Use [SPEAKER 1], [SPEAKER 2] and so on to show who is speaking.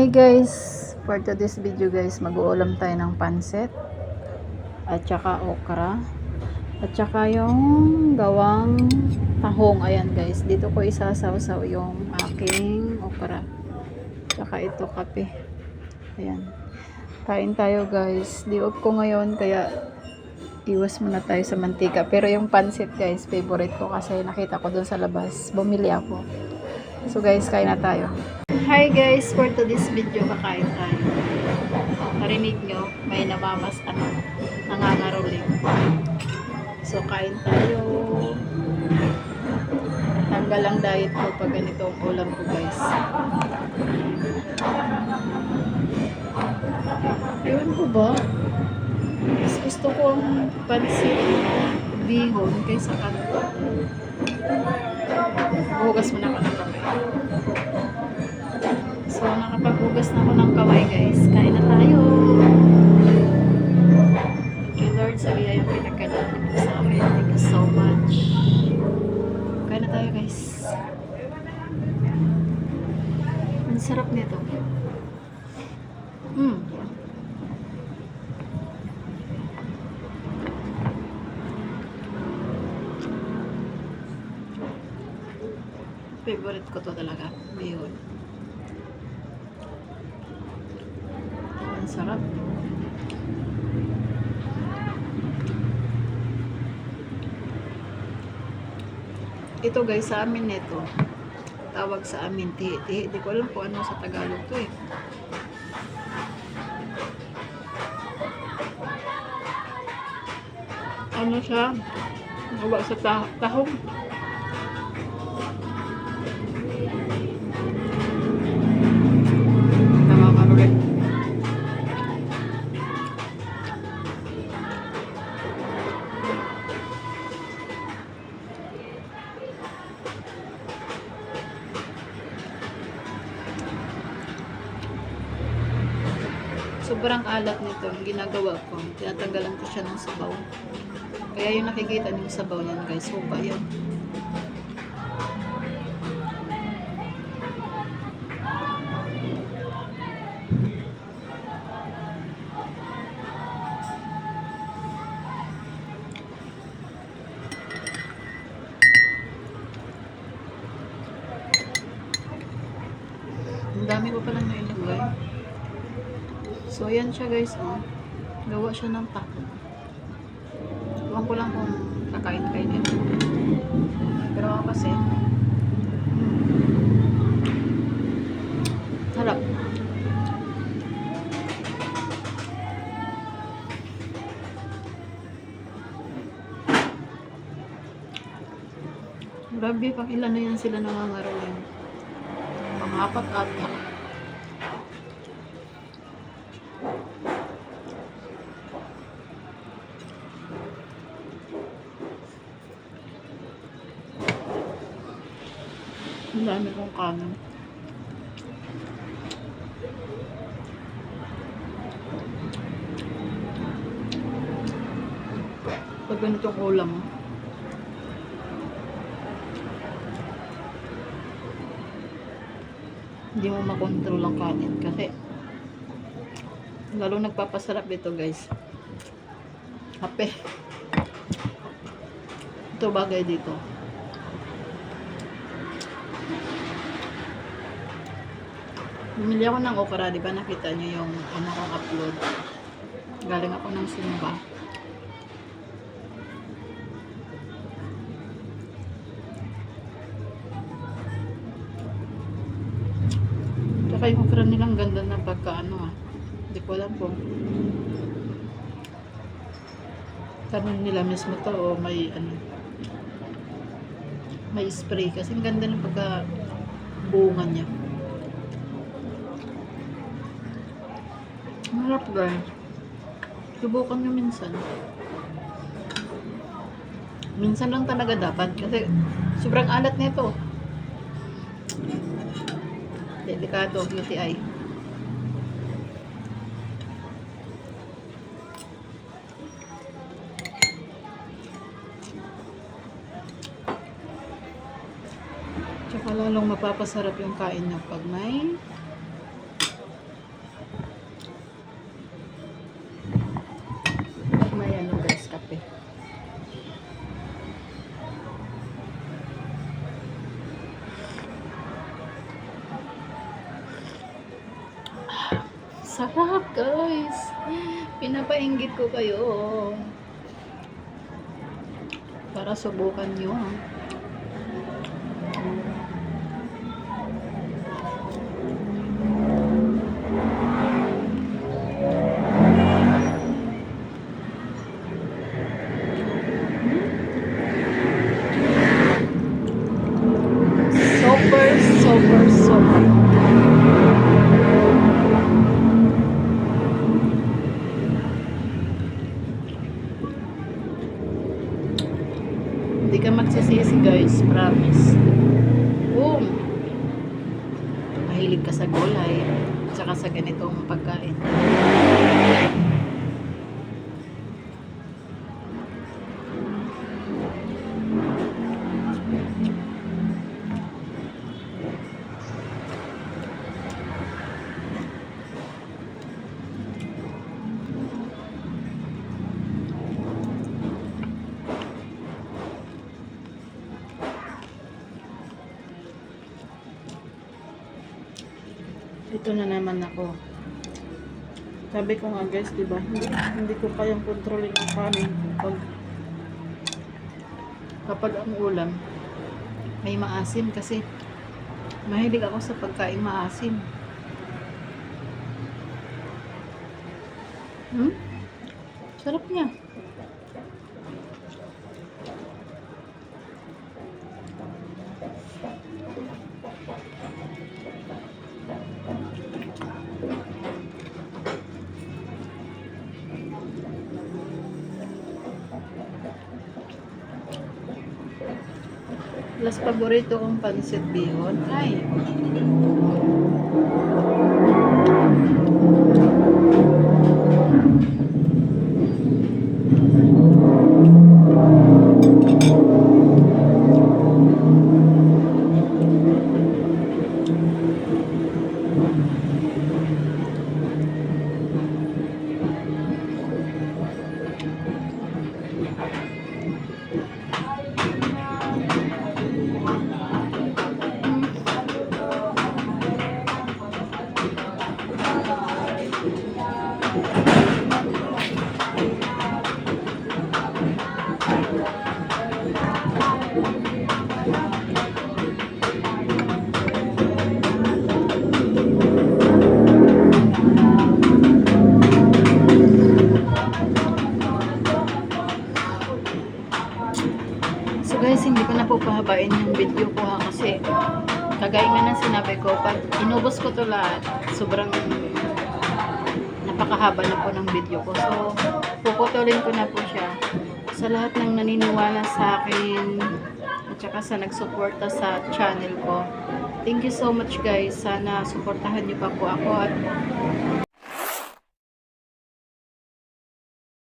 [SPEAKER 1] Hi guys, for today's video guys, mag-uulam tayo ng pansit at saka okra at saka yung gawang tahong. Ayan guys, dito ko isasaw-saw yung aking okra at saka ito kape. Ayan, kain tayo guys. Di-off ko ngayon kaya iwas muna tayo sa mantika, pero yung pansit guys, favorite ko kasi nakita ko dun sa labas, bumili ako. So guys, kain na tayo. Hi guys, for today's video kakain tayo. Narinig nyo, may nangangaroling. So kain tayo. Tanggal ang diet ko pag ganito ang ulam ko guys. Ewan ko ba? Mas gusto ko ang pansit bihon kaysa kanto. Hugas muna ako ng kamay. So, nakapaghugas na ako ng kamay guys. Kain na tayo. Thank you Lord sa biyayang pinagkalapit mo sa akin. Thank you so much. Kain na tayo guys. Ang sarap nito. Favorite ko to talaga. Bihon. Ang sarap. Ito guys, sa amin nito. Tawag sa amin tihi-tihi. Di ko alam kung ano sa Tagalog to eh. Ano siya? Gawa sa tahong. Sobrang alat nito. Ang ginagawa ko, tinatanggalan ko siya ng sabaw. Kaya yung nakikita niyo sabaw niyan guys, hupa yan. Ang dami ko palang nailagay. So, ayan siya guys, oh. Gawa siya ng taco. Ewan ko lang kung kakain-kainin. Pero ako kasi, harap. Grabe, pang ilan na yan sila nangangaroling. Pang-apat ata. Ang dami kong kanin. Pag ganitong ulam, hindi mo makontrol ang kanin kasi lalo nagpapasarap ito guys. Kape. Ito bagay dito. Bumili ako ng okra, di ba nakita niyo yung ano kong upload. Galing ako ng Simba. Tsaka yung okra nilang ganda na pagkaano ah. Hindi ko alam kung tanim nila mismo to o may ano, may spray kasi ang ganda ng pagka-buungan niya. Marap guys. Subukan nyo minsan. Minsan lang talaga dapat kasi sobrang alat nito. Delikado, UTI. Tsaka lalong mapapasarap yung kain nyo pag may Sarap, guys. Pinapainggit ko kayo. Para subukan nyo. Super, super, super. Hindi ka magsisisi, guys. Promise. Boom! Mahilig ka sa gulay. Tsaka sa ganitong pagkain. Ito na naman ako. Sabi ko nga, guys, diba? Hindi ko kayang kontrolin ang kanin kapag ang ulam may maasim kasi mahilig ako sa pagkain maasim. Sarap niya. Plus paborito kong pansit bihon ay guys, hindi ko na po pahabain yung video ko ha, kasi kagaya nga ng sinabi ko, pag inubos ko to lahat, sobrang napakahaba na po ng video ko. So, puputulin ko na po siya. Sa lahat ng naniniwala sa akin at saka sa nagsuporta sa channel ko, thank you so much guys. Sana suportahan niyo pa po ako at